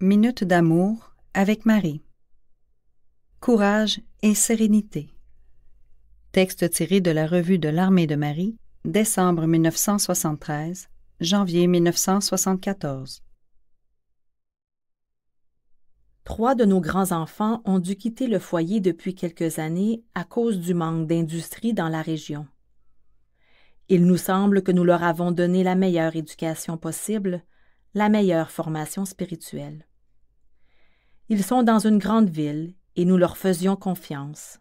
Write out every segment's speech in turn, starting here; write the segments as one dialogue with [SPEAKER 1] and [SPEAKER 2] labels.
[SPEAKER 1] Minute d'amour avec Marie. Courage et sérénité. Texte tiré de la revue de l'Armée de Marie, décembre 1973, janvier 1974.
[SPEAKER 2] 3 de nos grands-enfants ont dû quitter le foyer depuis quelques années à cause du manque d'industrie dans la région. Il nous semble que nous leur avons donné la meilleure éducation possible, la meilleure formation spirituelle. Ils sont dans une grande ville et nous leur faisions confiance.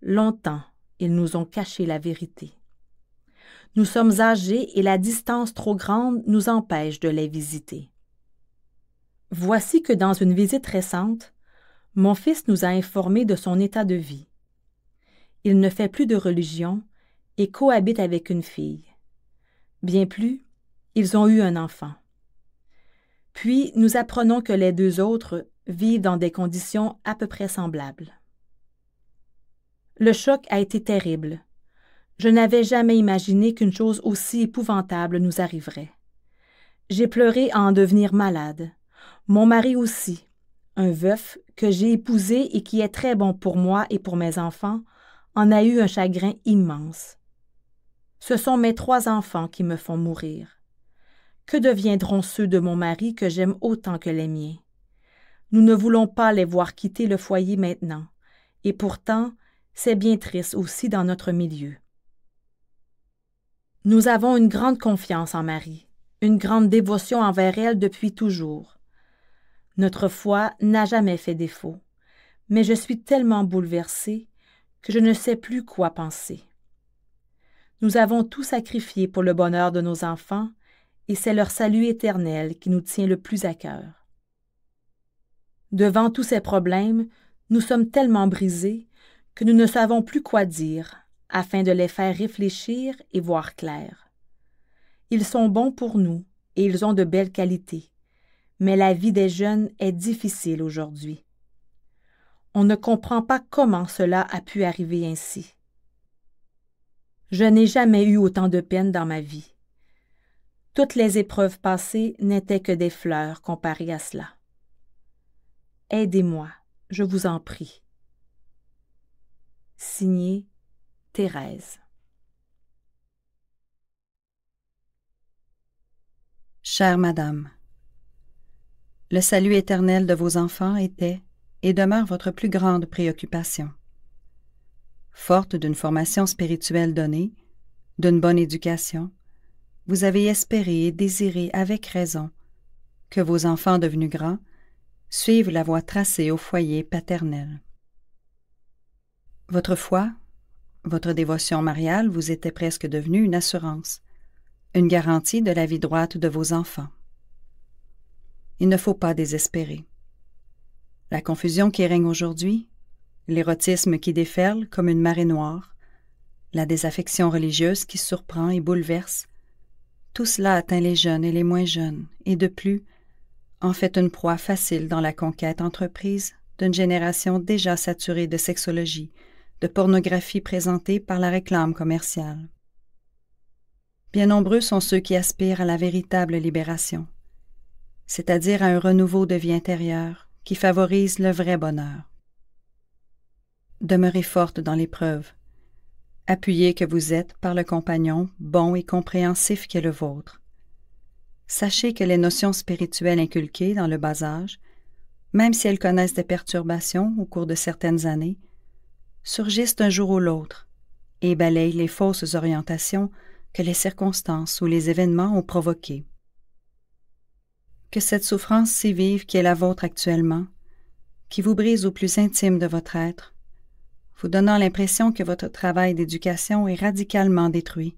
[SPEAKER 2] Longtemps, ils nous ont caché la vérité. Nous sommes âgés et la distance trop grande nous empêche de les visiter. Voici que dans une visite récente, mon fils nous a informés de son état de vie. Il ne fait plus de religion et cohabite avec une fille. Bien plus, ils ont eu un enfant. Puis, nous apprenons que les 2 autres vivent dans des conditions à peu près semblables. Le choc a été terrible. Je n'avais jamais imaginé qu'une chose aussi épouvantable nous arriverait. J'ai pleuré à en devenir malade. Mon mari aussi, un veuf que j'ai épousé et qui est très bon pour moi et pour mes enfants, en a eu un chagrin immense. Ce sont mes 3 enfants qui me font mourir. Que deviendront ceux de mon mari que j'aime autant que les miens? Nous ne voulons pas les voir quitter le foyer maintenant, et pourtant, c'est bien triste aussi dans notre milieu. Nous avons une grande confiance en Marie, une grande dévotion envers elle depuis toujours. Notre foi n'a jamais fait défaut, mais je suis tellement bouleversée que je ne sais plus quoi penser. Nous avons tout sacrifié pour le bonheur de nos enfants, et c'est leur salut éternel qui nous tient le plus à cœur. Devant tous ces problèmes, nous sommes tellement brisés que nous ne savons plus quoi dire, afin de les faire réfléchir et voir clair. Ils sont bons pour nous et ils ont de belles qualités, mais la vie des jeunes est difficile aujourd'hui. On ne comprend pas comment cela a pu arriver ainsi. Je n'ai jamais eu autant de peine dans ma vie. Toutes les épreuves passées n'étaient que des fleurs comparées à cela. Aidez-moi, je vous en prie. Signé Thérèse.
[SPEAKER 1] Chère Madame, le salut éternel de vos enfants était et demeure votre plus grande préoccupation. Forte d'une formation spirituelle donnée, d'une bonne éducation, vous avez espéré et désiré avec raison que vos enfants devenus grands suivent la voie tracée au foyer paternel. Votre foi, votre dévotion mariale vous était presque devenue une assurance, une garantie de la vie droite de vos enfants. Il ne faut pas désespérer. La confusion qui règne aujourd'hui, l'érotisme qui déferle comme une marée noire, la désaffection religieuse qui surprend et bouleverse, tout cela atteint les jeunes et les moins jeunes, et de plus, en fait une proie facile dans la conquête entreprise d'une génération déjà saturée de sexologie, de pornographie présentée par la réclame commerciale. Bien nombreux sont ceux qui aspirent à la véritable libération, c'est-à-dire à un renouveau de vie intérieure qui favorise le vrai bonheur. Demeurez forte dans l'épreuve, appuyez que vous êtes par le compagnon bon et compréhensif qu'est le vôtre. Sachez que les notions spirituelles inculquées dans le bas âge, même si elles connaissent des perturbations au cours de certaines années, surgissent un jour ou l'autre et balayent les fausses orientations que les circonstances ou les événements ont provoquées. Que cette souffrance si vive qui est la vôtre actuellement, qui vous brise au plus intime de votre être, vous donnant l'impression que votre travail d'éducation est radicalement détruit,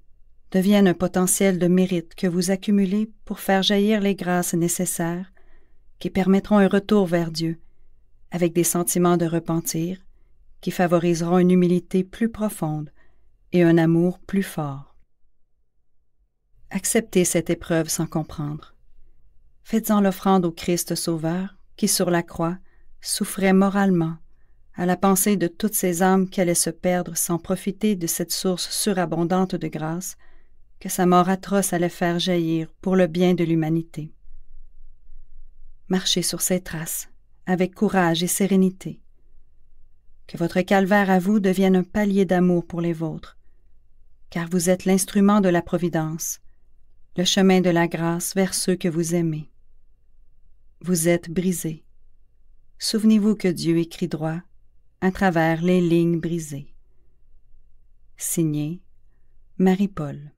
[SPEAKER 1] devienne un potentiel de mérite que vous accumulez pour faire jaillir les grâces nécessaires qui permettront un retour vers Dieu, avec des sentiments de repentir qui favoriseront une humilité plus profonde et un amour plus fort. Acceptez cette épreuve sans comprendre. Faites-en l'offrande au Christ Sauveur qui, sur la croix, souffrait moralement à la pensée de toutes ces âmes qui allaient se perdre sans profiter de cette source surabondante de grâce que sa mort atroce allait faire jaillir pour le bien de l'humanité. Marchez sur ses traces, avec courage et sérénité. Que votre calvaire à vous devienne un palier d'amour pour les vôtres, car vous êtes l'instrument de la providence, le chemin de la grâce vers ceux que vous aimez. Vous êtes brisés. Souvenez-vous que Dieu écrit droit à travers les lignes brisées. Signé Marie-Paul.